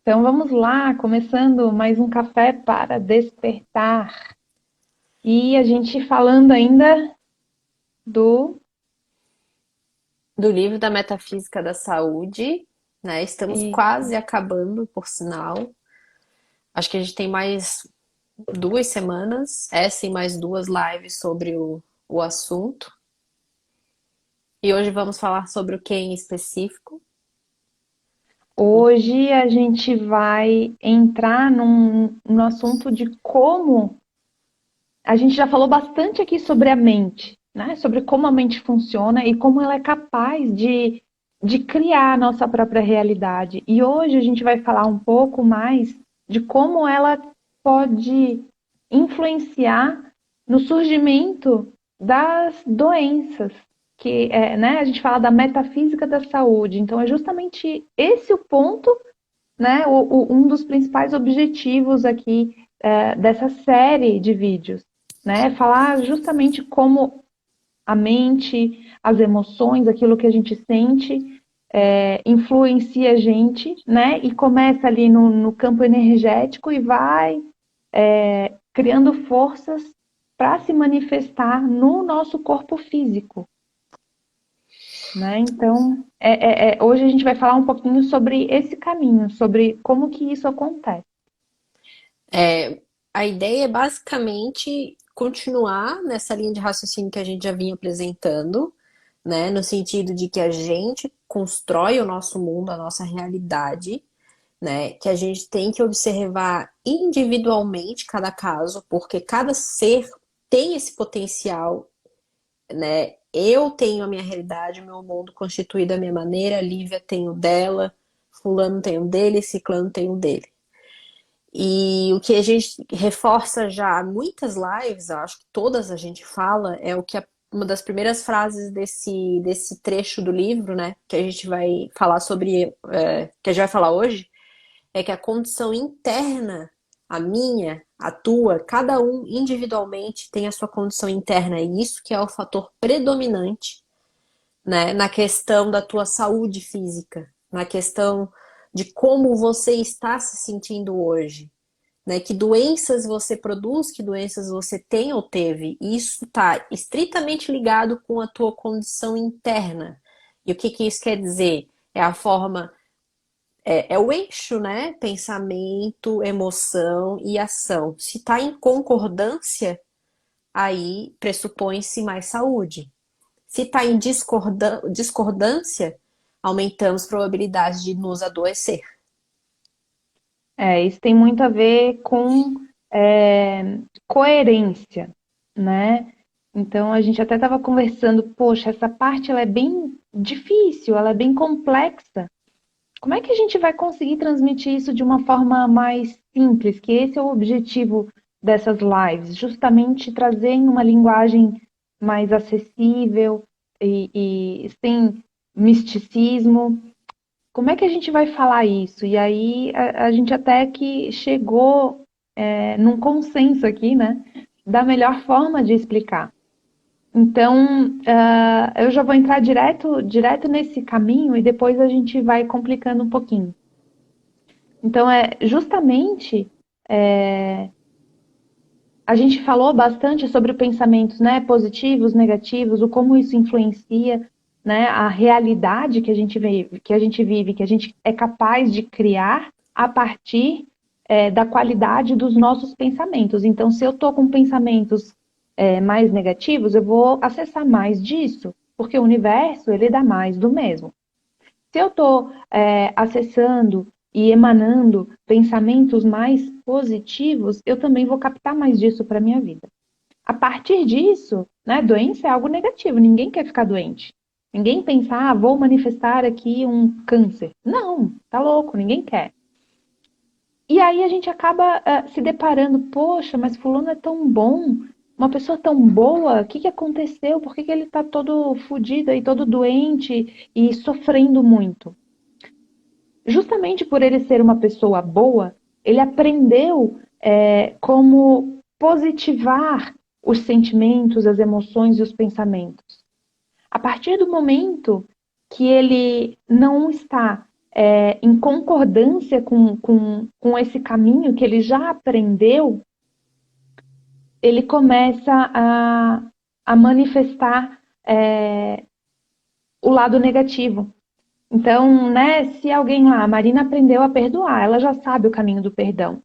Então vamos lá, começando mais um café para despertar. E a gente falando ainda do. Do livro da Metafísica da Saúde, né? Estamos E quase acabando, por sinal. Acho que a gente tem mais 2 semanas, essa e mais duas lives sobre o assunto. E hoje vamos falar sobre o que em específico? hoje a gente vai entrar no assunto de como. A gente já falou bastante aqui sobre a mente, né? Sobre como a mente funciona e como ela é capaz de criar a nossa própria realidade. E hoje a gente vai falar um pouco mais de como ela pode influenciar no surgimento das doenças, que é, né, a gente fala da metafísica da saúde. Então é justamente esse o ponto, né, um dos principais objetivos aqui dessa série de vídeos, né, falar justamente como a mente, as emoções, aquilo que a gente sente, influencia a gente, né, e começa ali no campo energético e vai criando forças para se manifestar no nosso corpo físico, né? Então, hoje a gente vai falar um pouquinho sobre esse caminho, sobre como que isso acontece. A ideia é basicamente continuar nessa linha de raciocínio que a gente já vinha apresentando, né? No sentido de que a gente constrói o nosso mundo, a nossa realidade, né? Que a gente tem que observar individualmente cada caso, porque cada ser tem esse potencial, né? Eu tenho a minha realidade, o meu mundo constituído da minha maneira, a Lívia tem o dela, fulano tem o dele, ciclano tem o dele. E o que a gente reforça já há muitas lives, eu acho que todas a gente fala, é o que uma das primeiras frases desse trecho do livro, né, que a gente vai falar sobre, que a gente vai falar hoje, é que a condição interna, a minha, a tua, cada um individualmente tem a sua condição interna, e isso que é o fator predominante, né, na questão da tua saúde física, na questão de como você está se sentindo hoje, né? Que doenças você produz, que doenças você tem ou teve. Isso está estritamente ligado com a tua condição interna. E o que que isso quer dizer? É a forma, é o eixo, né? Pensamento, emoção e ação. Se está em concordância, aí pressupõe-se mais saúde. Se está em discordância, aumentamos probabilidades de nos adoecer. Isso tem muito a ver com coerência, né? Então a gente até estava conversando, poxa, essa parte ela é bem difícil, ela é bem complexa. Como é que a gente vai conseguir transmitir isso de uma forma mais simples? Que esse é o objetivo dessas lives, justamente trazer em uma linguagem mais acessível e sem misticismo. Como é que a gente vai falar isso? E aí a gente até que chegou num consenso aqui, né? Da melhor forma de explicar. Então, eu já vou entrar direto nesse caminho e depois a gente vai complicando um pouquinho. Então, justamente a gente falou bastante sobre pensamentos, né, positivos, negativos, o como isso influencia, né, a realidade que a gente é capaz de criar a partir da qualidade dos nossos pensamentos. Então, se eu estou com pensamentos mais negativos, eu vou acessar mais disso, porque o universo ele dá mais do mesmo. Se eu estou acessando e emanando pensamentos mais positivos, eu também vou captar mais disso para a minha vida. A partir disso, né, doença é algo negativo, ninguém quer ficar doente. Ninguém pensa, vou manifestar aqui um câncer. Não, tá louco, ninguém quer. E aí a gente acaba se deparando, poxa, mas fulano é tão bom, uma pessoa tão boa, o que, que aconteceu? Por que, que ele está todo fodido e todo doente e sofrendo muito? Justamente por ele ser uma pessoa boa, ele aprendeu como positivar os sentimentos, as emoções e os pensamentos. A partir do momento que ele não está em concordância com esse caminho que ele já aprendeu, ele começa a manifestar o lado negativo. Então, né, se alguém lá, a Marina aprendeu a perdoar, ela já sabe o caminho do perdão.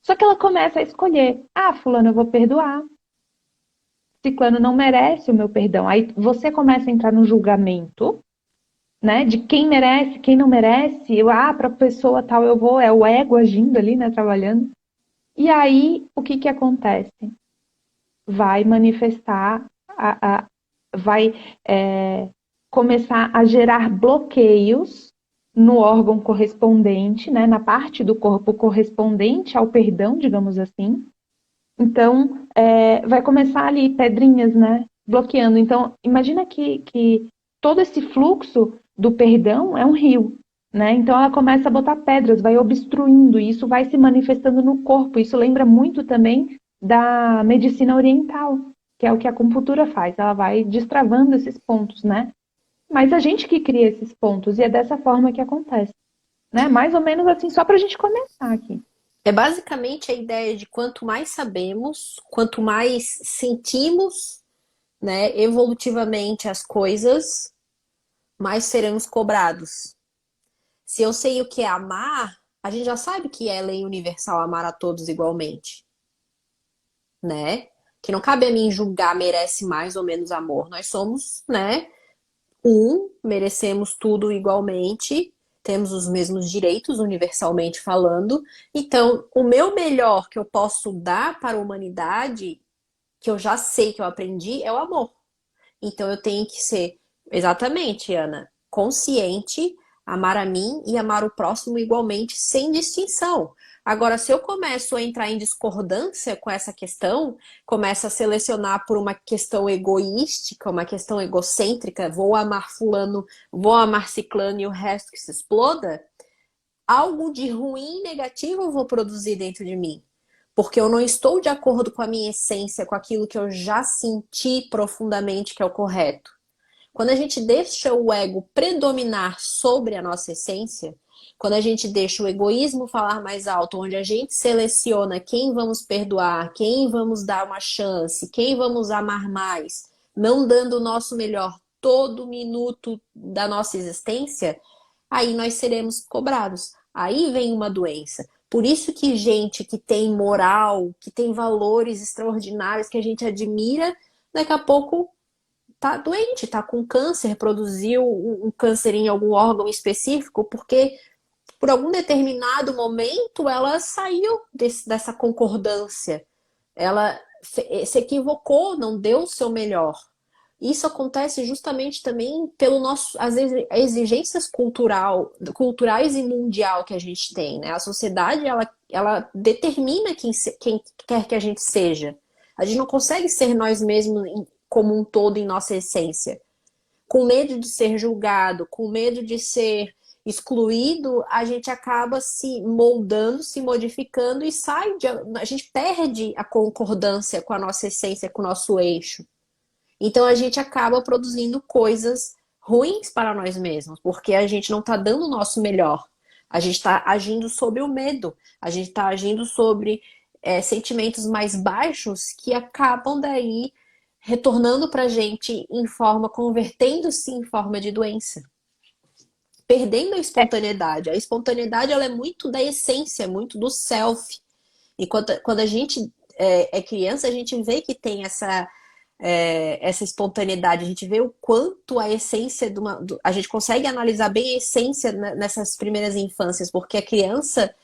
Só que ela começa a escolher, fulano eu vou perdoar, ciclano não merece o meu perdão. Aí você começa a entrar no julgamento, né, de quem merece, quem não merece. Para a pessoa tal eu vou, é o ego agindo ali, né, trabalhando. E aí, o que acontece? Vai manifestar, vai começar a gerar bloqueios no órgão correspondente, né, na parte do corpo correspondente ao perdão, digamos assim. Então, vai começar ali pedrinhas, né, bloqueando. Então, imagina que todo esse fluxo do perdão é um rio, né? Então, ela começa a botar pedras, vai obstruindo, e isso vai se manifestando no corpo. Isso lembra muito também da medicina oriental, que é o que a acupuntura faz. Ela vai destravando esses pontos, né? Mas a gente que cria esses pontos, e é dessa forma que acontece, né? Mais ou menos assim, só para a gente começar aqui. É basicamente a ideia de quanto mais sabemos, quanto mais sentimos, né, evolutivamente as coisas, mais seremos cobrados. Se eu sei o que é amar, a gente já sabe que é lei universal amar a todos igualmente, né? Que não cabe a mim julgar merece mais ou menos amor. Nós somos, né, merecemos tudo igualmente, temos os mesmos direitos universalmente falando. Então, o meu melhor que eu posso dar para a humanidade, que eu já sei que eu aprendi, é o amor. Então eu tenho que ser, exatamente, Ana, consciente, amar a mim e amar o próximo igualmente, sem distinção. Agora, se eu começo a entrar em discordância com essa questão, começo a selecionar por uma questão egoística, uma questão egocêntrica, vou amar fulano, vou amar ciclano e o resto que se exploda, algo de ruim e negativo eu vou produzir dentro de mim. Porque eu não estou de acordo com a minha essência, com aquilo que eu já senti profundamente que é o correto. Quando a gente deixa o ego predominar sobre a nossa essência, quando a gente deixa o egoísmo falar mais alto, onde a gente seleciona quem vamos perdoar, quem vamos dar uma chance, quem vamos amar mais, não dando o nosso melhor todo minuto da nossa existência, aí nós seremos cobrados. Aí vem uma doença. Por isso que gente que tem moral, que tem valores extraordinários, que a gente admira, daqui a pouco tá doente, tá com câncer, produziu um câncer em algum órgão específico, porque por algum determinado momento ela saiu dessa concordância. Ela se equivocou, não deu o seu melhor. Isso acontece justamente também pelo as exigências culturais e mundial que a gente tem, né? A sociedade, ela determina quem quer que a gente seja. A gente não consegue ser nós mesmos como um todo em nossa essência. Com medo de ser julgado, com medo de ser excluído, a gente acaba se moldando, se modificando e a gente perde a concordância com a nossa essência, com o nosso eixo. Então a gente acaba produzindo coisas ruins para nós mesmos, porque a gente não está dando o nosso melhor. A gente está agindo sobre o medo, a gente está agindo sobre sentimentos mais baixos que acabam daí retornando para a gente convertendo-se em forma de doença. Perdendo a espontaneidade. A espontaneidade ela é muito da essência, muito do self. E quando a gente é criança, a gente vê que tem essa espontaneidade, a gente vê o quanto a essência a gente consegue analisar bem a essência nessas primeiras infâncias, porque a criança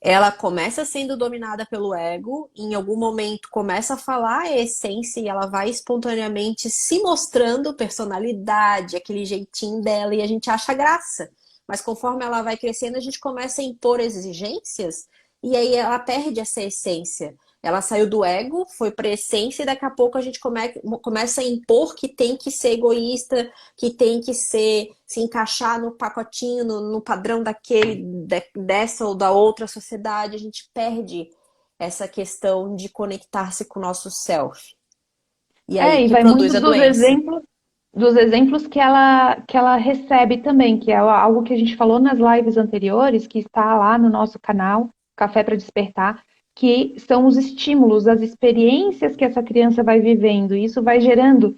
ela começa sendo dominada pelo ego, em algum momento começa a falar a essência e ela vai espontaneamente se mostrando personalidade, aquele jeitinho dela, e a gente acha graça. Mas conforme ela vai crescendo, a gente começa a impor exigências e aí ela perde essa essência. Ela saiu do ego, foi para a essência e daqui a pouco a gente começa a impor que tem que ser egoísta, que tem que se encaixar no pacotinho, no padrão dessa ou da outra sociedade. A gente perde essa questão de conectar-se com o nosso self. E aí E que vai muito produz a dos doença. exemplos dos exemplos que ela recebe também, que é algo que a gente falou nas lives anteriores, que está lá no nosso canal, Café para Despertar, que são os estímulos, as experiências que essa criança vai vivendo. E isso vai gerando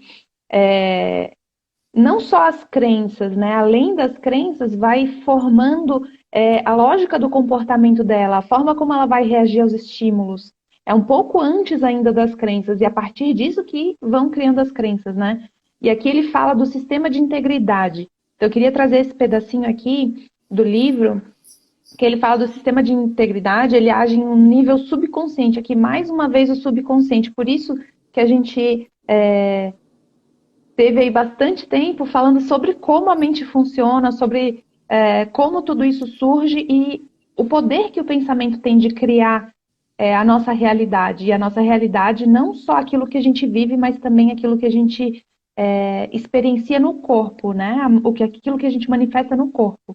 não só as crenças, né? Além das crenças, vai formando a lógica do comportamento dela, a forma como ela vai reagir aos estímulos. É um pouco antes ainda das crenças, e a partir disso que vão criando as crenças, né? E aqui ele fala do sistema de integridade. Então, eu queria trazer esse pedacinho aqui do livro, que ele fala do sistema de integridade, ele age em um nível subconsciente. Aqui, mais uma vez, o subconsciente. Por isso que a gente teve aí bastante tempo falando sobre como a mente funciona, sobre como tudo isso surge e o poder que o pensamento tem de criar a nossa realidade. E a nossa realidade não só aquilo que a gente vive, mas também aquilo que a gente experiencia no corpo, né? Aquilo que a gente manifesta no corpo.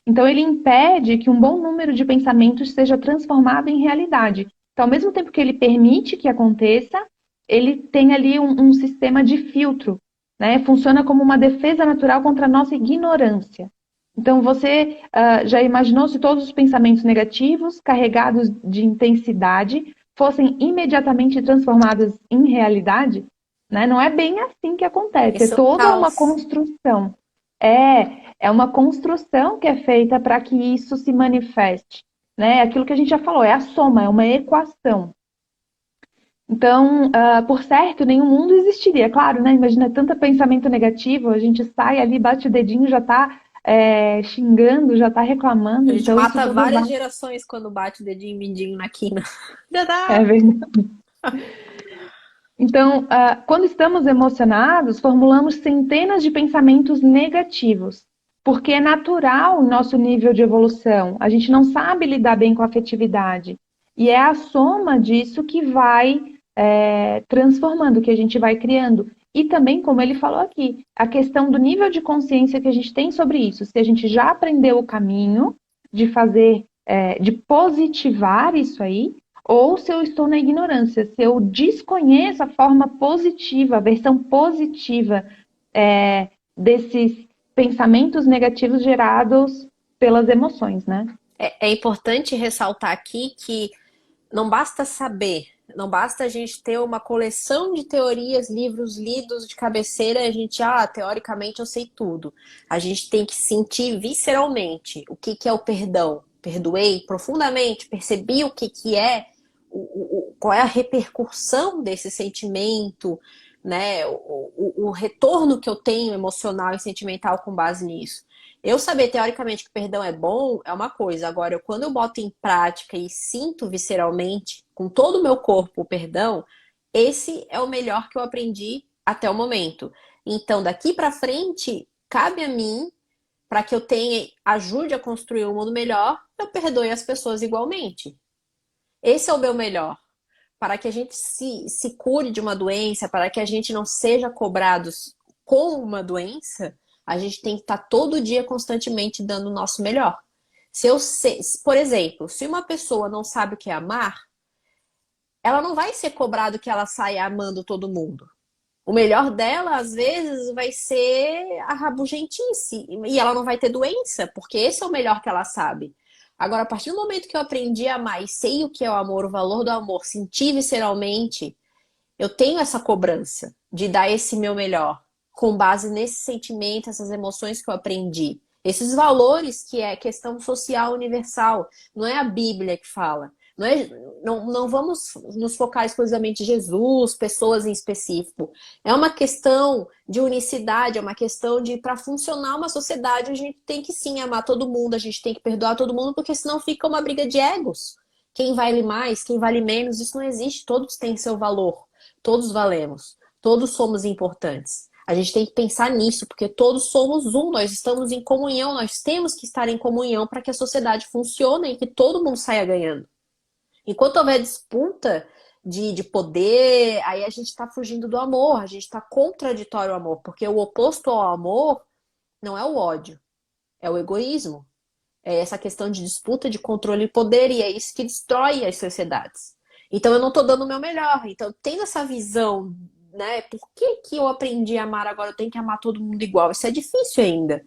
Então, ele impede que um bom número de pensamentos seja transformado em realidade. Então, ao mesmo tempo que ele permite que aconteça, ele tem ali um sistema de filtro, né? Funciona como uma defesa natural contra a nossa ignorância. Então, você já imaginou se todos os pensamentos negativos, carregados de intensidade, fossem imediatamente transformados em realidade? Né? Não é bem assim que acontece, é Isso é o toda uma caos. construção. É uma construção que é feita para que isso se manifeste. Né? Aquilo que a gente já falou, é a soma, é uma equação. Então, por certo, nenhum mundo existiria. Claro, né? Imagina tanto pensamento negativo, a gente sai ali, bate o dedinho, já está xingando, já está reclamando. A gente Então, isso mata tudo várias vai. gerações quando bate o dedinho mindinho na quina. Já É dá. verdade. Então, quando estamos emocionados, formulamos centenas de pensamentos negativos, porque é natural o nosso nível de evolução. A gente não sabe lidar bem com a afetividade. E é a soma disso que vai transformando, que a gente vai criando. E também, como ele falou aqui, a questão do nível de consciência que a gente tem sobre isso. Se a gente já aprendeu o caminho de fazer, de positivar isso aí, ou se eu estou na ignorância, se eu desconheço a forma positiva, a versão positiva desses pensamentos negativos gerados pelas emoções, né? É importante ressaltar aqui que não basta saber, não basta a gente ter uma coleção de teorias, livros lidos de cabeceira e a gente, teoricamente eu sei tudo. A gente tem que sentir visceralmente o que é o perdão. Perdoei profundamente, percebi o que é, qual é a repercussão desse sentimento, né? O retorno que eu tenho emocional e sentimental com base nisso. Eu saber teoricamente que perdão é bom é uma coisa. Agora, quando eu boto em prática e sinto visceralmente, com todo o meu corpo, o perdão, esse é o melhor que eu aprendi até o momento. Então, daqui para frente, cabe a mim, para que eu tenha, ajude a construir um mundo melhor, eu perdoe as pessoas igualmente. Esse é o meu melhor. Para que a gente se cure de uma doença, para que a gente não seja cobrados com uma doença, a gente tem que estar todo dia constantemente dando o nosso melhor. Se eu sei, por exemplo, se uma pessoa não sabe o que é amar, ela não vai ser cobrado que ela saia amando todo mundo. O melhor dela, às vezes, vai ser a rabugentice. E ela não vai ter doença, porque esse é o melhor que ela sabe. Agora, a partir do momento que eu aprendi a amar e sei o que é o amor, o valor do amor, senti visceralmente, eu tenho essa cobrança de dar esse meu melhor, com base nesse sentimento, essas emoções que eu aprendi. Esses valores que é questão social universal, não é a Bíblia que fala. Não vamos nos focar exclusivamente em Jesus, pessoas em específico. É uma questão de unicidade, é uma questão de, para funcionar uma sociedade, a gente tem que sim amar todo mundo, a gente tem que perdoar todo mundo, porque senão fica uma briga de egos. Quem vale mais, quem vale menos, isso não existe. Todos têm seu valor, todos valemos, todos somos importantes. A gente tem que pensar nisso, porque todos somos um, nós estamos em comunhão, nós temos que estar em comunhão para que a sociedade funcione e que todo mundo saia ganhando. Enquanto houver disputa de poder, aí a gente está fugindo do amor, a gente está contraditório ao amor, porque o oposto ao amor não é o ódio, é o egoísmo. É essa questão de disputa, de controle e poder, e é isso que destrói as sociedades. Então eu não estou dando o meu melhor. Então, tendo essa visão né? Por que que eu aprendi a amar, agora eu tenho que amar todo mundo igual? Isso é difícil ainda.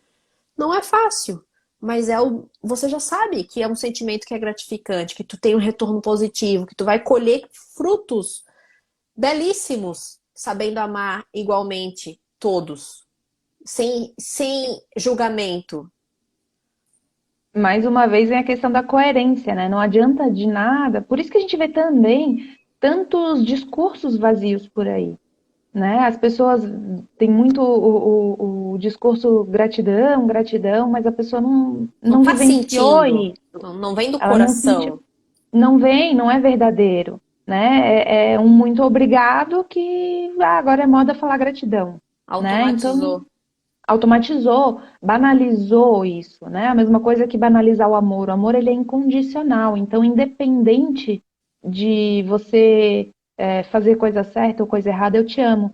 Não é fácil, mas você já sabe que é um sentimento que é gratificante, que tu tem um retorno positivo, que tu vai colher frutos belíssimos, sabendo amar igualmente todos, sem julgamento. Mais uma vez vem a questão da coerência, né? Não adianta de nada. Por isso que a gente vê também tantos discursos vazios por aí, né? As pessoas têm muito o discurso gratidão, gratidão, mas a pessoa Não não tá vivenciou sentindo, isso. não vem do Ela não sentiu, coração, não vem, não é verdadeiro, né? É um muito obrigado que agora é moda falar gratidão, né? Então automatizou. automatizou, banalizou isso, né? A mesma coisa que banalizar o amor. O amor ele é incondicional, então independente de você fazer coisa certa ou coisa errada, eu te amo,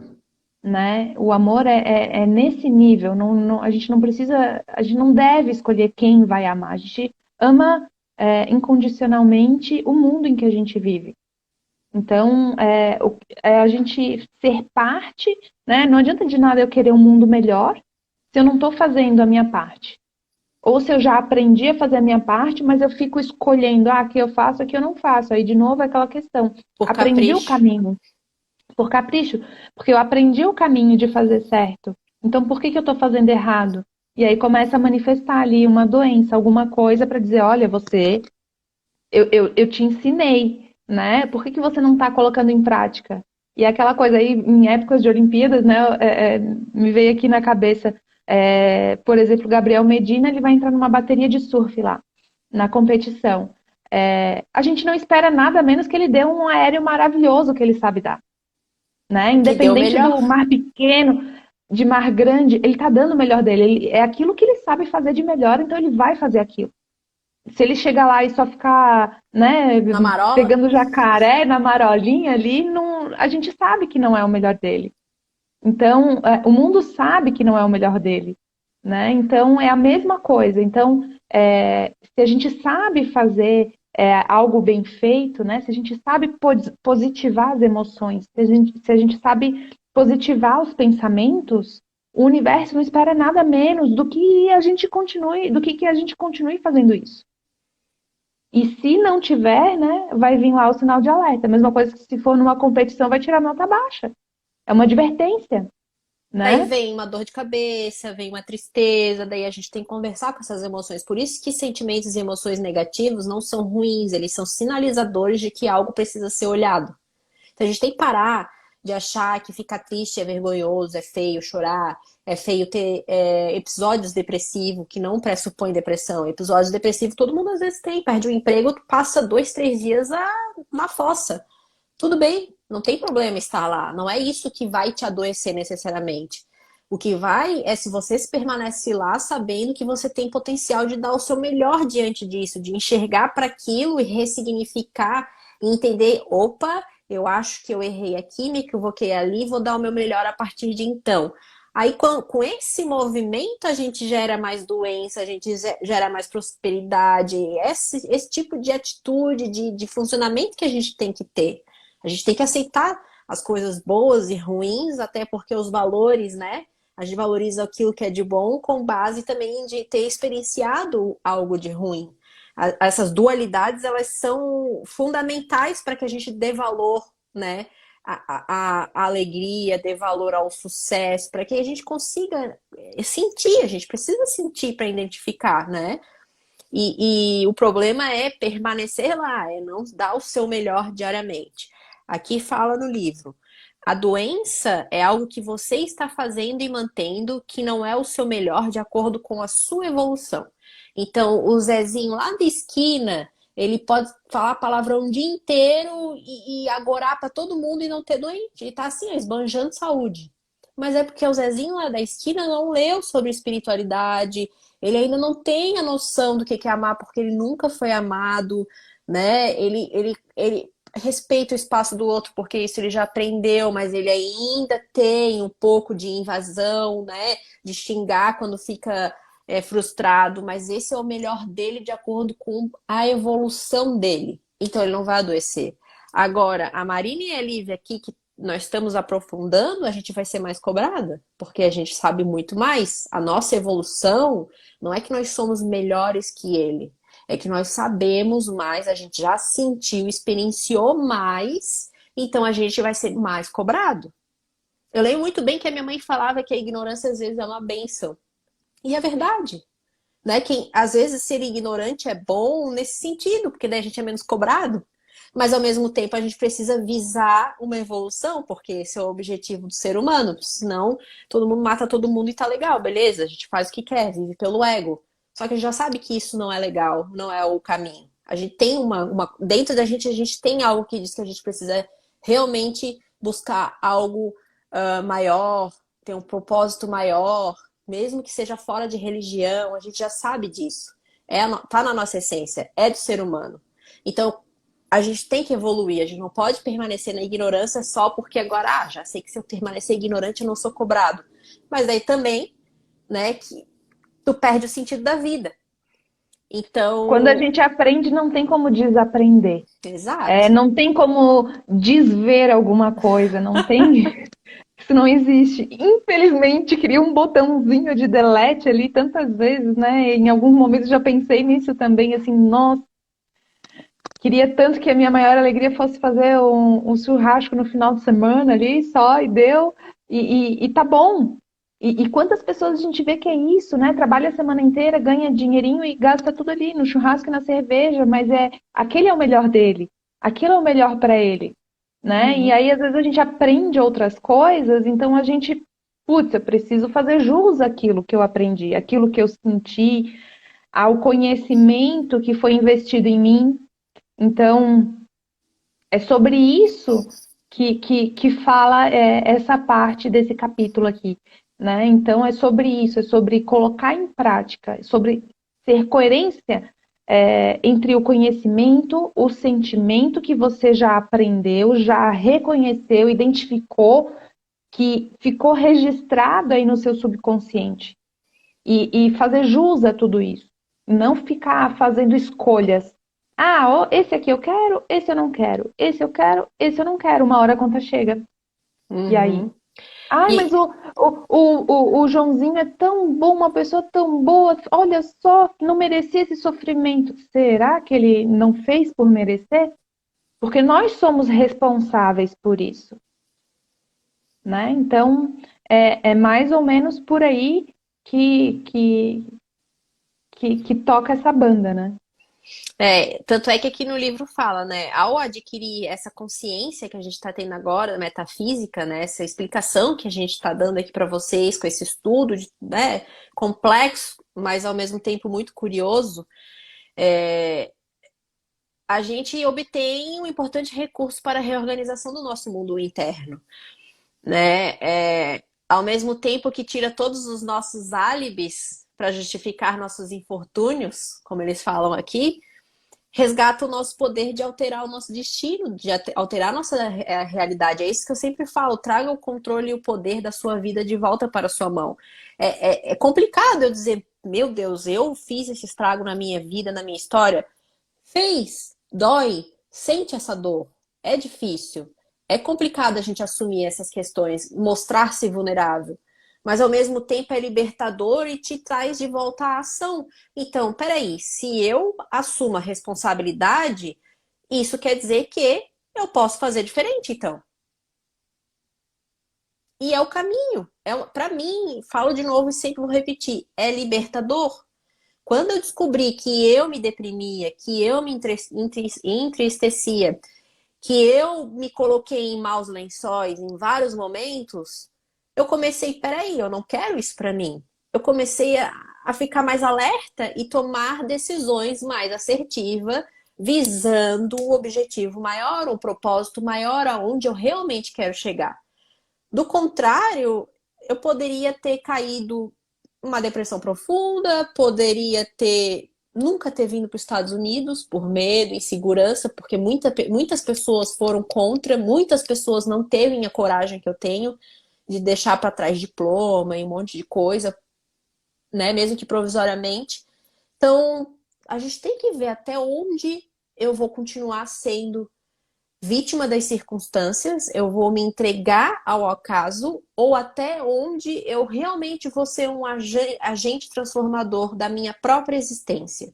né? O amor é nesse nível. A gente não precisa, a gente não deve escolher quem vai amar. A gente ama incondicionalmente o mundo em que a gente vive. Então, a gente ser parte, né? Não adianta de nada eu querer um mundo melhor se eu não estou fazendo a minha parte. Ou se eu já aprendi a fazer a minha parte, mas eu fico escolhendo, aqui eu faço, aqui eu não faço. Aí, de novo, é aquela questão. Por Aprendi o capricho. caminho por capricho, porque eu aprendi o caminho de fazer certo. Então, por que que eu estou fazendo errado? E aí começa a manifestar ali uma doença, alguma coisa para dizer, olha, eu te ensinei, né? Por que que você não está colocando em prática? E aquela coisa aí, em épocas de Olimpíadas, né? Me veio aqui na cabeça, por exemplo, Gabriel Medina, ele vai entrar numa bateria de surf lá, na competição. A gente não espera nada menos que ele dê um aéreo maravilhoso que ele sabe dar, né? Que deu Independente melhor. do mar pequeno, de mar grande, ele está dando o melhor dele. É aquilo que ele sabe fazer de melhor, então ele vai fazer aquilo. Se ele chegar lá e só ficar, né, Na marola? pegando jacaré na marolinha ali, não, a gente sabe que não é o melhor dele. Então, o mundo sabe que não é o melhor dele, né? Então, é a mesma coisa. Então, se a gente sabe fazer algo bem feito, né? Se a gente sabe positivar as emoções, se a gente sabe positivar os pensamentos, o universo não espera nada menos do que a gente continue, que a gente continue fazendo isso. E se não tiver, né, vai vir lá o sinal de alerta. A mesma coisa que se for numa competição, vai tirar nota baixa. É uma advertência, Daí né? vem uma dor de cabeça, vem uma tristeza, daí a gente tem que conversar com essas emoções. Por isso que sentimentos e emoções negativos não são ruins, eles são sinalizadores de que algo precisa ser olhado. Então a gente tem que parar de achar que ficar triste é vergonhoso, é feio chorar, é feio ter episódios depressivos que não pressupõem depressão. Episódios depressivos todo mundo às vezes tem, perde o emprego, passa 2, 3 dias na fossa. Tudo bem, não tem problema estar lá. Não é isso que vai te adoecer necessariamente. O que vai é se você se permanece lá sabendo que você tem potencial de dar o seu melhor diante disso, de enxergar para aquilo e ressignificar e entender, opa, eu acho que eu errei aqui, me equivoquei ali, vou dar o meu melhor a partir de então. Aí, com esse movimento, a gente gera mais doença, a gente gera mais prosperidade, esse tipo de atitude, de funcionamento que a gente tem que ter. A gente tem que aceitar as coisas boas e ruins, até porque os valores, né? A gente valoriza aquilo que é de bom com base também de ter experienciado algo de ruim. Essas dualidades, elas são fundamentais para que a gente dê valor, né? A alegria, dê valor ao sucesso, para que a gente consiga sentir, a gente precisa sentir para identificar, né? E o problema é permanecer lá, é não dar o seu melhor diariamente. Aqui fala no livro. A doença é algo que você está fazendo e mantendo que não é o seu melhor de acordo com a sua evolução. Então, o Zezinho lá da esquina, ele pode falar palavrão o dia inteiro e agorar para todo mundo e não ter doente. E tá assim, esbanjando saúde. Mas é porque o Zezinho lá da esquina não leu sobre espiritualidade, ele ainda não tem a noção do que é amar, porque ele nunca foi amado, né? Ele respeita o espaço do outro, porque isso ele já aprendeu, mas ele ainda tem um pouco de invasão, né? De xingar quando fica frustrado, mas esse é o melhor dele de acordo com a evolução dele. Então ele não vai adoecer. Agora, a Marina e a Lívia aqui, que nós estamos aprofundando, a gente vai ser mais cobrada, porque a gente sabe muito mais. A nossa evolução não é que nós somos melhores que ele, é que nós sabemos mais, a gente já sentiu, experienciou mais, então a gente vai ser mais cobrado. Eu lembro muito bem que a minha mãe falava que a ignorância às vezes é uma bênção. E é verdade. Né? Quem, às vezes ser ignorante é bom nesse sentido, porque daí a gente é menos cobrado. Mas ao mesmo tempo a gente precisa visar uma evolução, porque esse é o objetivo do ser humano. Senão todo mundo mata todo mundo e tá legal, beleza? A gente faz o que quer, vive pelo ego. Só que a gente já sabe que isso não é legal, não é o caminho. A gente tem dentro da gente a gente tem algo que diz que a gente precisa realmente buscar algo maior, ter um propósito maior, mesmo que seja fora de religião, a gente já sabe disso. Tá na nossa essência, é do ser humano. Então, a gente tem que evoluir, a gente não pode permanecer na ignorância só porque agora, já sei que se eu permanecer ignorante eu não sou cobrado. Mas aí também, né, que tu perde o sentido da vida. Quando a Então, gente aprende, não tem como desaprender. exato. Não tem como desver alguma coisa, não tem. Isso não existe. Infelizmente, cria um botãozinho de delete ali tantas vezes, né? Em alguns momentos já pensei nisso também, assim, nossa, queria tanto que a minha maior alegria fosse fazer um churrasco no final de semana ali, só, e deu, e tá bom. E quantas pessoas a gente vê que é isso, né? Trabalha a semana inteira, ganha dinheirinho e gasta tudo ali no churrasco e na cerveja, mas aquele é o melhor dele, aquilo é o melhor para ele, né? E Uhum. aí às vezes a gente aprende outras coisas, então a gente, putz, eu preciso fazer jus àquilo que eu aprendi, aquilo que eu senti, ao conhecimento que foi investido em mim. Então, é sobre isso que fala essa parte desse capítulo aqui, né? Então, é sobre isso, é sobre colocar em prática, é sobre ter coerência entre o conhecimento, o sentimento que você já aprendeu, já reconheceu, identificou, que ficou registrado aí no seu subconsciente. E fazer jus a tudo isso. Não ficar fazendo escolhas. Ah, ó, esse aqui eu quero, esse eu não quero. Esse eu quero, esse eu não quero. Uma hora a conta chega. E aí? Uhum. Ai, mas E o Joãozinho é tão bom, uma pessoa tão boa. Olha só, não merecia esse sofrimento. Será que ele não fez por merecer? Porque nós somos responsáveis por isso, né? Então, é mais ou menos por aí que, que, que toca essa banda, né? tanto é que aqui no livro fala, né? Ao adquirir essa consciência que a gente está tendo agora, metafísica, né? Essa explicação que a gente está dando aqui para vocês, com esse estudo, né? Complexo, mas ao mesmo tempo muito curioso, a gente obtém um importante recurso para a reorganização do nosso mundo interno, né? Ao mesmo tempo que tira todos os nossos álibis para justificar nossos infortúnios, como eles falam aqui, resgata o nosso poder de alterar o nosso destino, de alterar a nossa realidade. É isso que eu sempre falo: traga o controle e o poder da sua vida de volta para a sua mão. É complicado eu dizer, meu Deus, eu fiz esse estrago na minha vida, na minha história. Fez, dói, sente essa dor. É difícil. É complicado a gente assumir essas questões, mostrar-se vulnerável. Mas ao mesmo tempo é libertador e te traz de volta à ação. Então, peraí, se eu assumo a responsabilidade, isso quer dizer que eu posso fazer diferente, então. E é o caminho. Para mim, falo de novo e sempre vou repetir, é libertador. Quando eu descobri que eu me deprimia, que eu me entristecia, que eu me coloquei em maus lençóis em vários momentos, eu comecei, peraí, eu não quero isso para mim. Eu comecei a ficar mais alerta e tomar decisões mais assertivas, visando um objetivo maior, um propósito maior, aonde eu realmente quero chegar. Do contrário, eu poderia ter caído uma depressão profunda, poderia ter nunca ter vindo para os Estados Unidos por medo, insegurança, porque muitas pessoas foram contra, muitas pessoas não teve a coragem que eu tenho de deixar para trás diploma e um monte de coisa, né, mesmo que provisoriamente. Então, a gente tem que ver até onde eu vou continuar sendo vítima das circunstâncias, eu vou me entregar ao acaso, ou até onde eu realmente vou ser um agente transformador da minha própria existência.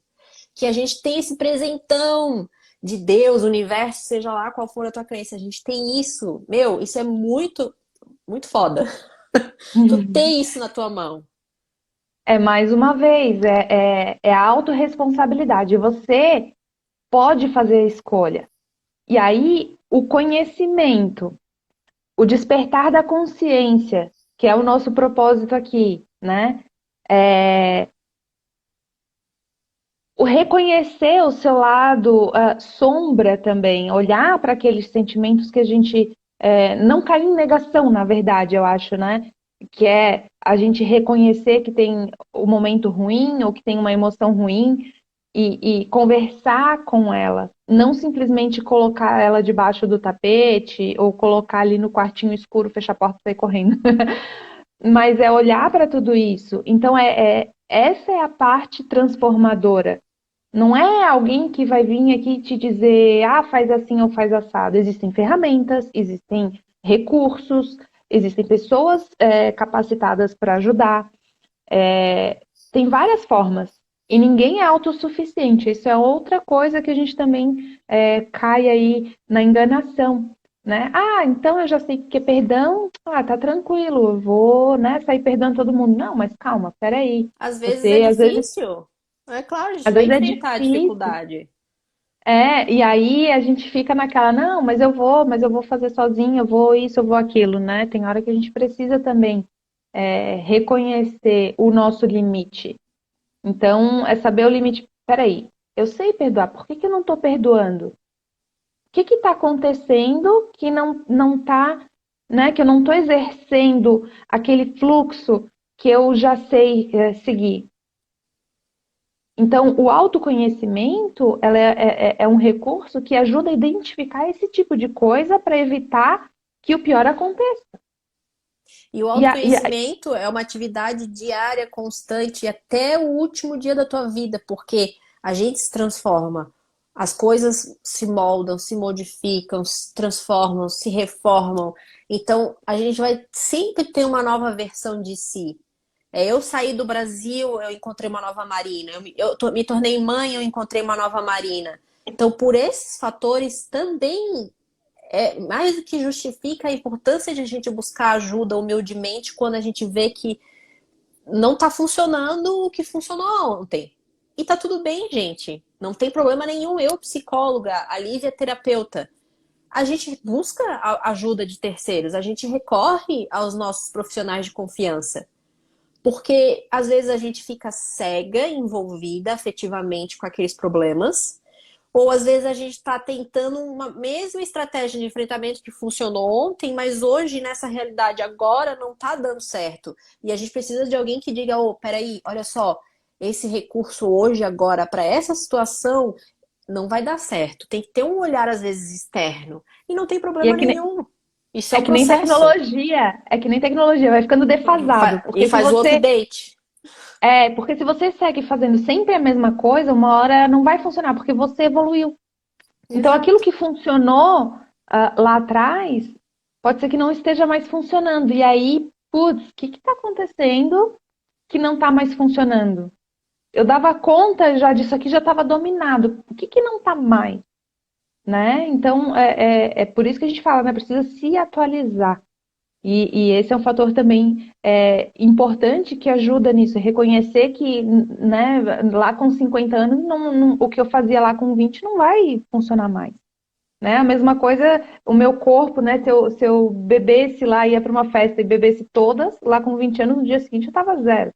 Que a gente tem esse presentão de Deus, universo, seja lá qual for a tua crença, a gente tem isso. Meu, isso é muito, muito foda. Tu tem isso na tua mão. É mais uma vez, é a autorresponsabilidade. Você pode fazer a escolha. E aí, o conhecimento, o despertar da consciência, que é o nosso propósito aqui, né? É, o reconhecer o seu lado sombra também, olhar para aqueles sentimentos que a gente não cair em negação, na verdade, eu acho, né? Que é a gente reconhecer que tem o momento ruim ou que tem uma emoção ruim e conversar com ela, não simplesmente colocar ela debaixo do tapete ou colocar ali no quartinho escuro, fechar a porta e sair correndo. Mas é olhar para tudo isso. Então, essa é a parte transformadora. Não é alguém que vai vir aqui te dizer, ah, faz assim ou faz assado. Existem ferramentas, existem recursos, existem pessoas capacitadas para ajudar. Tem várias formas. E ninguém é autossuficiente. Isso é outra coisa que a gente também cai aí na enganação. Né? Ah, então eu já sei que é perdão. Ah, tá tranquilo, eu vou, né, sair perdoando todo mundo. Não, mas calma, peraí. Às vezes é Você, difícil. É claro, a gente às vai vezes é enfrentar a difícil. dificuldade. E aí a gente fica naquela, não, mas eu vou fazer sozinho, eu vou isso, eu vou aquilo, né? Tem hora que a gente precisa também reconhecer o nosso limite. Então, é saber o limite. Peraí, eu sei perdoar, por que que eu não estou perdoando? O que está acontecendo que não tá, né? Que eu não estou exercendo aquele fluxo que eu já sei seguir. Então, o autoconhecimento ela é um recurso que ajuda a identificar esse tipo de coisa para evitar que o pior aconteça. E o E a, e a- autoconhecimento é uma atividade diária, constante, até o último dia da tua vida, porque a gente se transforma. As coisas se moldam, se modificam, se transformam, se reformam. Então, a gente vai sempre ter uma nova versão de si. Eu saí do Brasil, eu encontrei uma nova Marina. Me tornei mãe, eu encontrei uma nova Marina. Então, por esses fatores também mais do que justifica a importância de a gente buscar ajuda humildemente quando a gente vê que não tá funcionando o que funcionou ontem. E tá tudo bem, gente. Não tem problema nenhum. Eu, psicóloga, a Lívia, terapeuta, a gente busca a ajuda de terceiros, a gente recorre aos nossos profissionais de confiança. Porque às vezes a gente fica cega, envolvida afetivamente com aqueles problemas, ou às vezes a gente está tentando uma mesma estratégia de enfrentamento que funcionou ontem, mas hoje, nessa realidade agora, não está dando certo. E a gente precisa de alguém que diga, oh, peraí, olha só, esse recurso hoje, agora, para essa situação, não vai dar certo. Tem que ter um olhar, às vezes, externo. E não tem e problema nenhum. Isso é é um que nem processo. tecnologia, vai ficando defasado. E faz o update. Porque se você segue fazendo sempre a mesma coisa, uma hora não vai funcionar, porque você evoluiu. Então, aquilo Exato. que funcionou lá atrás, pode ser que não esteja mais funcionando. E aí, putz, o que está acontecendo que não está mais funcionando? Eu dava conta já disso aqui, já estava dominado. O que que não está mais? Né? Então, é por isso que a gente fala, né? Precisa se atualizar. E esse é um fator também importante que ajuda nisso, reconhecer que, né, lá com 50 anos, o que eu fazia lá com 20 não vai funcionar mais. Né? A mesma coisa, o meu corpo, né? Se eu bebesse lá, ia para uma festa e bebesse todas, lá com 20 anos, no dia seguinte eu estava zero.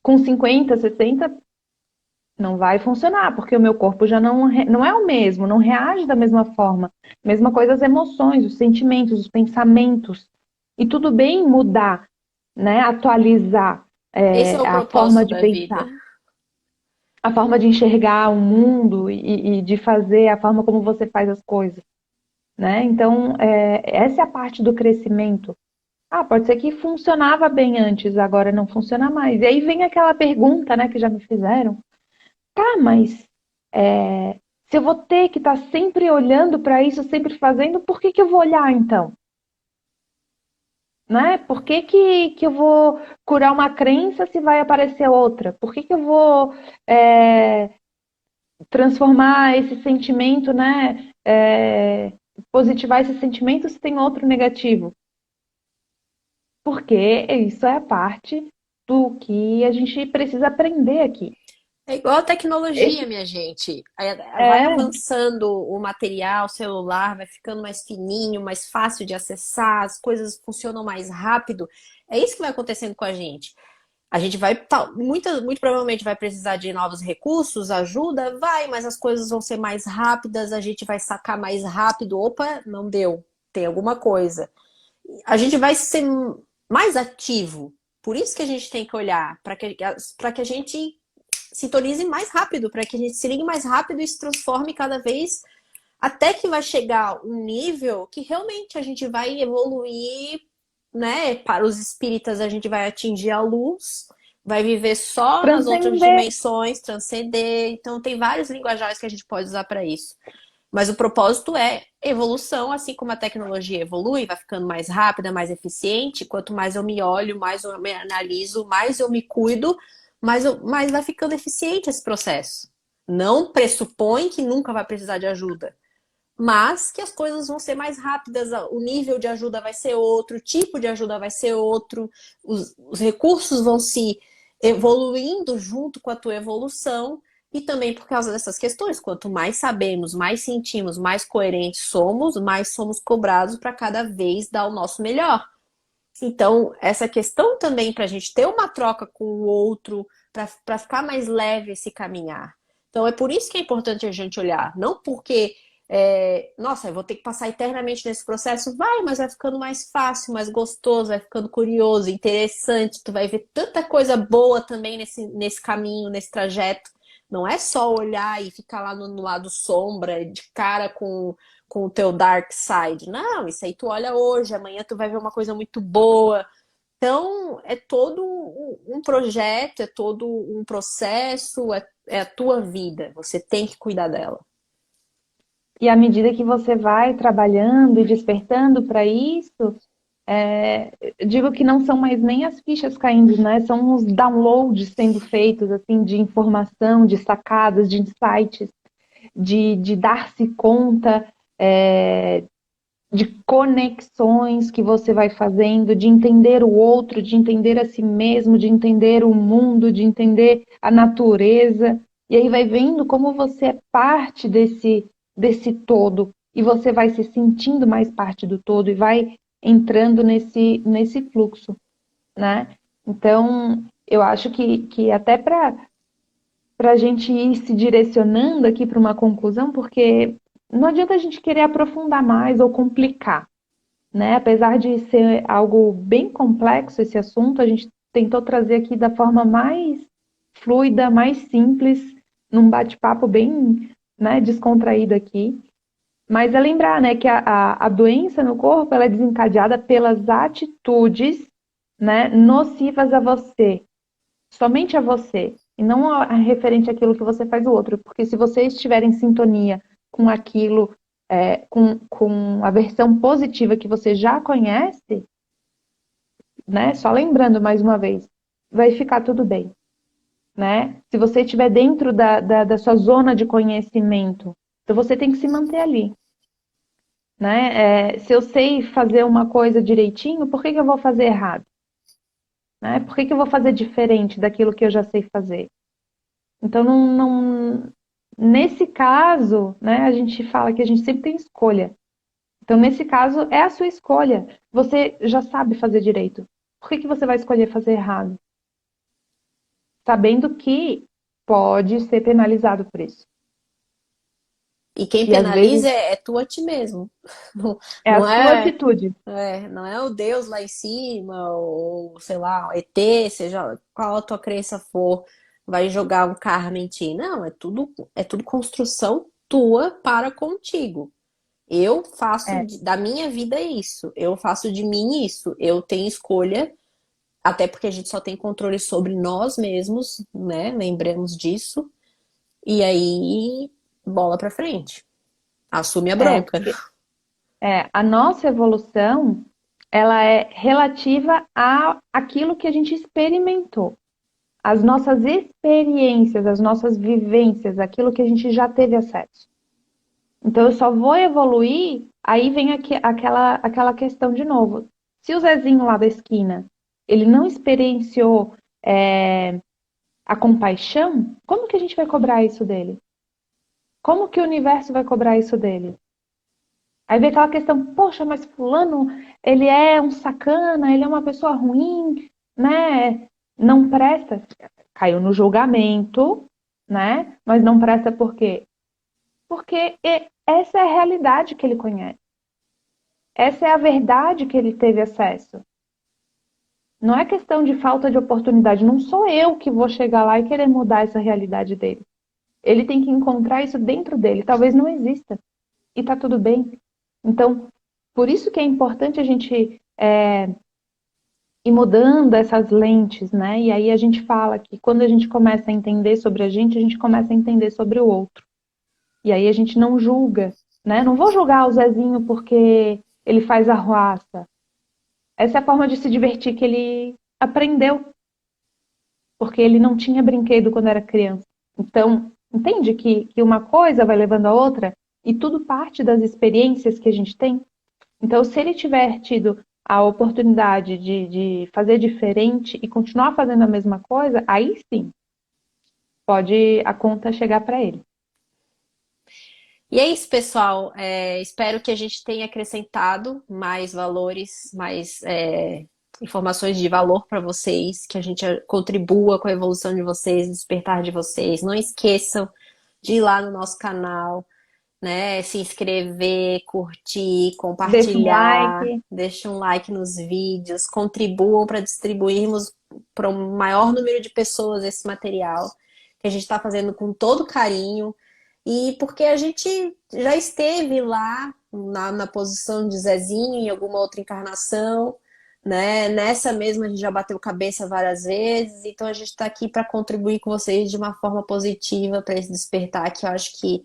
Com 50, 60, não vai funcionar, porque o meu corpo já não é o mesmo, não reage da mesma forma. Mesma coisa as emoções, os sentimentos, os pensamentos. E tudo bem mudar, né? Atualizar Esse é o a forma propósito de da vida. pensar, a forma de enxergar o mundo e de fazer, a forma como você faz as coisas. Né? Então, essa é a parte do crescimento. Ah, pode ser que funcionava bem antes, agora não funciona mais. E aí vem aquela pergunta, né, que já me fizeram. Tá, mas Se eu vou ter que estar sempre olhando para isso, sempre fazendo, por que que eu vou olhar então? Né? Por que que eu vou curar uma crença se vai aparecer outra? Por que que eu vou é, transformar esse sentimento, né? Positivar esse sentimento se tem outro negativo? Porque isso é a parte do que a gente precisa aprender aqui. É igual a tecnologia, Esse minha gente. Vai é avançando o material, o celular, vai ficando mais fininho, mais fácil de acessar, as coisas funcionam mais rápido. É isso que vai acontecendo com a gente. A gente vai, muito provavelmente vai precisar de novos recursos, ajuda, vai, mas as coisas vão ser mais rápidas, a gente vai sacar mais rápido. Opa, não deu, tem alguma coisa. A gente vai ser mais ativo. Por isso que a gente tem que olhar para que a gente sintonize mais rápido, para que a gente se ligue mais rápido e se transforme cada vez até que vai chegar um nível que realmente a gente vai evoluir, né? Para os espíritas, a gente vai atingir a luz, vai viver só nas outras transcender. dimensões, transcender. Então, tem vários linguajares que a gente pode usar para isso. Mas o propósito é evolução, assim como a tecnologia evolui, vai ficando mais rápida, mais eficiente. Quanto mais eu me olho, mais eu me analiso, mais eu me cuido, mais vai ficando eficiente esse processo. Não pressupõe que nunca vai precisar de ajuda, mas que as coisas vão ser mais rápidas, o nível de ajuda vai ser outro, o tipo de ajuda vai ser outro, os recursos vão se evoluindo junto com a tua evolução, e também por causa dessas questões, quanto mais sabemos, mais sentimos, mais coerentes somos, mais somos cobrados para cada vez dar o nosso melhor. Então, essa questão também para a gente ter uma troca com o outro, para ficar mais leve esse caminhar. Então, é por isso que é importante a gente olhar. Não porque, nossa, eu vou ter que passar eternamente nesse processo. Vai, mas vai ficando mais fácil, mais gostoso, vai ficando curioso, interessante. Tu vai ver tanta coisa boa também nesse caminho, nesse trajeto. Não é só olhar e ficar lá no lado sombra, de cara com o teu dark side. Não, isso aí tu olha hoje, amanhã tu vai ver uma coisa muito boa. Então, é todo um projeto, é todo um processo, é a tua vida. Você tem que cuidar dela. E à medida que você vai trabalhando e despertando para isso, digo que não são mais nem as fichas caindo, né? São os downloads sendo feitos, assim, de informação, de sacadas, de insights, de dar-se conta, é, de conexões que você vai fazendo, de entender o outro, de entender a si mesmo, de entender o mundo, de entender a natureza. E aí vai vendo como você é parte desse todo. E você vai se sentindo mais parte do todo e vai entrando nesse fluxo, né? Então, eu acho que até para a gente ir se direcionando aqui para uma conclusão, porque não adianta a gente querer aprofundar mais ou complicar, né? Apesar de ser algo bem complexo esse assunto, a gente tentou trazer aqui da forma mais fluida, mais simples, num bate-papo bem, né, descontraído aqui. Mas é lembrar, né, que a doença no corpo ela é desencadeada pelas atitudes, né, nocivas a você, somente a você, e não referente àquilo que você faz o outro. Porque se você estiver em sintonia com aquilo, com a versão positiva que você já conhece, né? Só lembrando mais uma vez, vai ficar tudo bem, né? Se você estiver dentro da sua zona de conhecimento, então você tem que se manter ali, né? Se eu sei fazer uma coisa direitinho, por que que eu vou fazer errado? Né? Por que que eu vou fazer diferente daquilo que eu já sei fazer? Então, nesse caso, né, a gente fala que a gente sempre tem escolha. Então, nesse caso, é a sua escolha. Você já sabe fazer direito. Por que que você vai escolher fazer errado? Sabendo que pode ser penalizado por isso. E quem E às vezes penaliza é tu a ti mesmo. Não, é a não sua é, atitude. não é o Deus lá em cima, ou sei lá, o ET, seja qual a tua crença for, vai jogar um karma em ti. Não, é tudo construção tua para contigo. Eu faço É, da minha vida isso, eu faço de mim isso, eu tenho escolha, até porque a gente só tem controle sobre nós mesmos, né? Lembremos disso. E aí bola pra frente. Assume a É, bronca. porque a nossa evolução, ela é relativa a aquilo que a gente experimentou. As nossas experiências, as nossas vivências, aquilo que a gente já teve acesso. Então eu só vou evoluir, aí vem aquela questão de novo. Se o Zezinho lá da esquina, ele não experienciou a compaixão, como que a gente vai cobrar isso dele? Como que o universo vai cobrar isso dele? Aí vem aquela questão, poxa, mas fulano, ele é um sacana, ele é uma pessoa ruim, né? Não presta. Caiu no julgamento, né? Mas não presta por quê? Porque essa é a realidade que ele conhece. Essa é a verdade que ele teve acesso. Não é questão de falta de oportunidade. Não sou eu que vou chegar lá e querer mudar essa realidade dele. Ele tem que encontrar isso dentro dele. Talvez não exista. E tá tudo bem. Então, por isso que é importante a gente ir mudando essas lentes, né? E aí a gente fala que quando a gente começa a entender sobre a gente começa a entender sobre o outro. E aí a gente não julga, né? Não vou julgar o Zezinho porque ele faz arruaça. Essa é a forma de se divertir que ele aprendeu, porque ele não tinha brinquedo quando era criança. Então, entende que uma coisa vai levando a outra e tudo parte das experiências que a gente tem? Então, se ele tiver tido a oportunidade de fazer diferente e continuar fazendo a mesma coisa, aí sim, pode a conta chegar para ele. E é isso, pessoal. Espero que a gente tenha acrescentado mais valores, mais informações de valor para vocês, que a gente contribua com a evolução de vocês, despertar de vocês. Não esqueçam de ir lá no nosso canal, né? Se inscrever, curtir, Deixa um compartilhar, like. deixa um like nos vídeos, contribuam para distribuirmos para o maior número de pessoas esse material que a gente está fazendo com todo carinho. E porque a gente já esteve lá na posição de Zezinho em alguma outra encarnação, né? Nessa mesma a gente já bateu cabeça várias vezes, então a gente está aqui para contribuir com vocês de uma forma positiva para esse despertar que eu acho que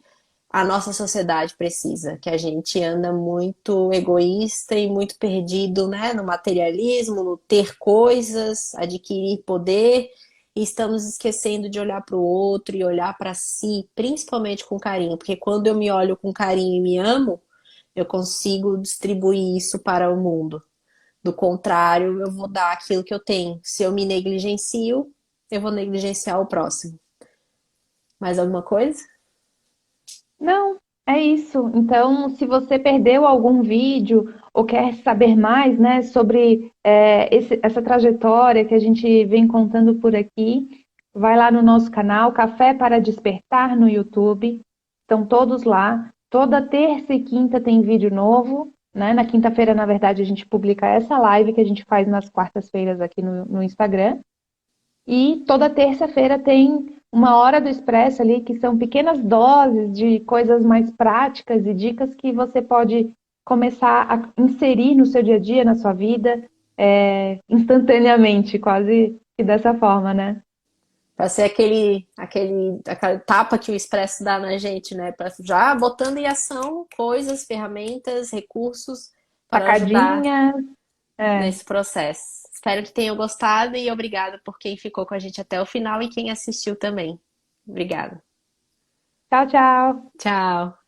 a nossa sociedade precisa, que a gente anda muito egoísta e muito perdido, né, no materialismo, no ter coisas, adquirir poder, e estamos esquecendo de olhar para o outro e olhar para si, principalmente com carinho, porque quando eu me olho com carinho e me amo, eu consigo distribuir isso para o mundo. Do contrário, eu vou dar aquilo que eu tenho. Se eu me negligencio, eu vou negligenciar o próximo. Mais alguma coisa? Não, é isso. Então, se você perdeu algum vídeo ou quer saber mais, né, sobre essa trajetória que a gente vem contando por aqui, vai lá no nosso canal Café para Despertar no YouTube. Estão todos lá. Toda terça e quinta tem vídeo novo, né? Na quinta-feira, na verdade, a gente publica essa live que a gente faz nas quartas-feiras aqui no Instagram. E toda terça-feira tem uma hora do Expresso ali, que são pequenas doses de coisas mais práticas e dicas que você pode começar a inserir no seu dia a dia, na sua vida, instantaneamente, quase que dessa forma, né? Para ser aquela tapa que o Expresso dá na gente, né? Pra já botando em ação coisas, ferramentas, recursos para ajudar Sacadinhas. É. nesse processo. Espero que tenham gostado e obrigada por quem ficou com a gente até o final e quem assistiu também. Obrigada. Tchau, tchau. Tchau.